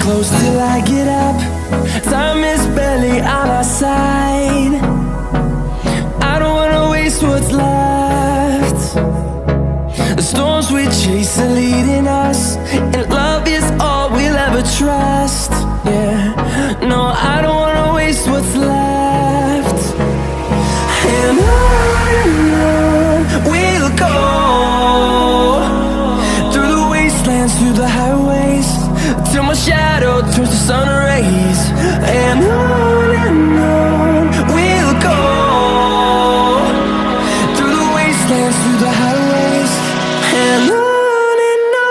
close till I get up. Time is barely on our side. I don't wanna waste what's left. The storms we chase are leading us, and love is all we'll ever trust. Yeah, no, I don't wanna waste what's left. And on we'll go, through the wastelands, through the highways, till my shadow turns to sun rays. And on we'll go, through the wastelands, through the highways, and on we'll go.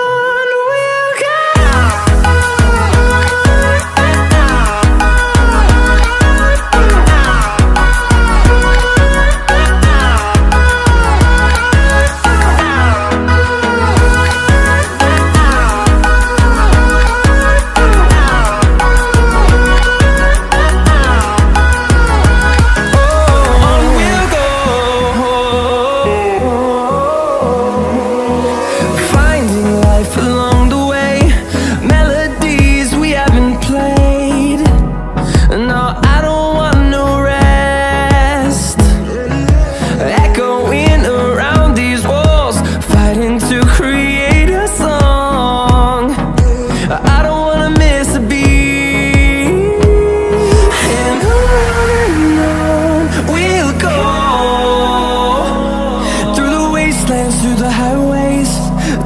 Through the highways,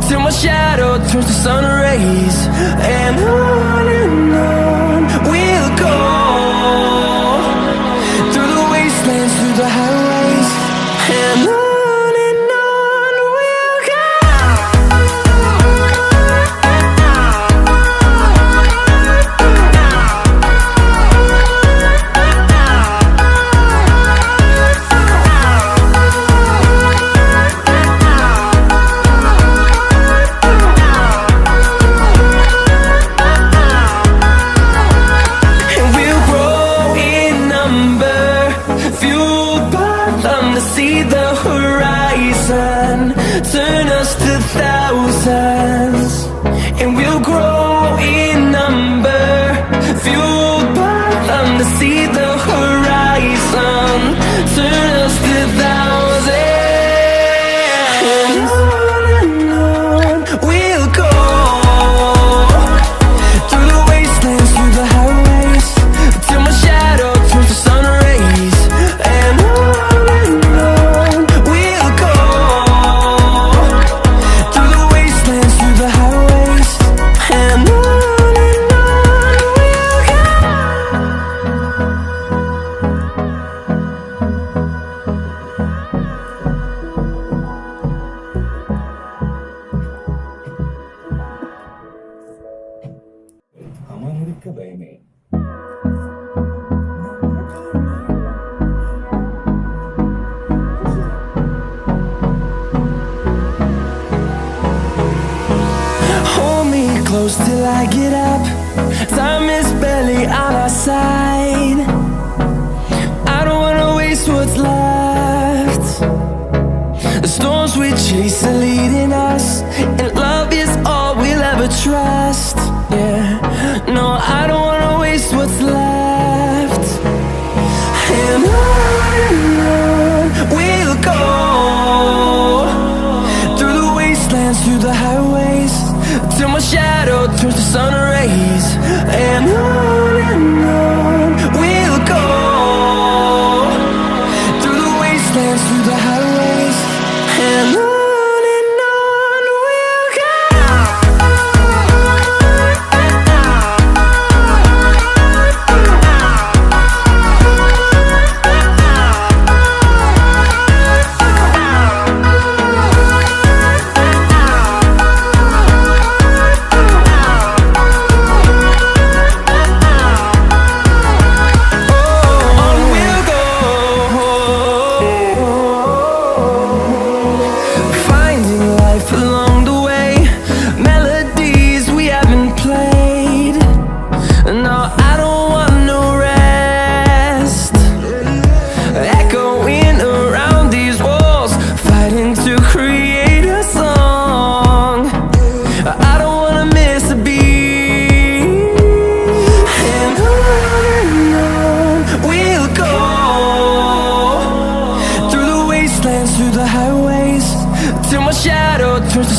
till my shadow turns to sun rays. And on we'll go, through the wastelands, through the highways, and on we'll go. See the horizon, turn us to thousands, and we'll grow in number, fueled by them to see the horizon, turn us to thousands. And on we'll go, through the wastelands, through the highways, till my shadow turns to sun rays. And hold me close till I get up. Time is barely on our side. I don't wanna waste what's left. The storms we chase are leading us, and love is all we'll ever trust. Yeah, no, I don't wanna waste what's left. And on we'll go, through the wastelands, through the highways, till my shadow turns to sun rays. And on we'll go, through the wastelands, through the highways, and on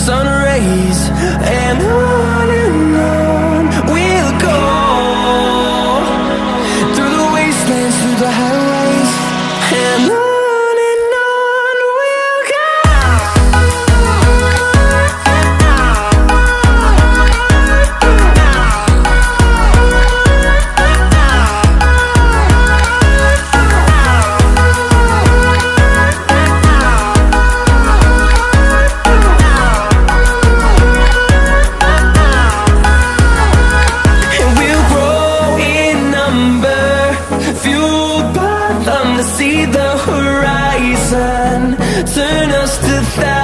sun rays, and on we'll go, through the wastelands, through the highways, and on we'll go. Fueled by them to see the horizon, turn us to thousands.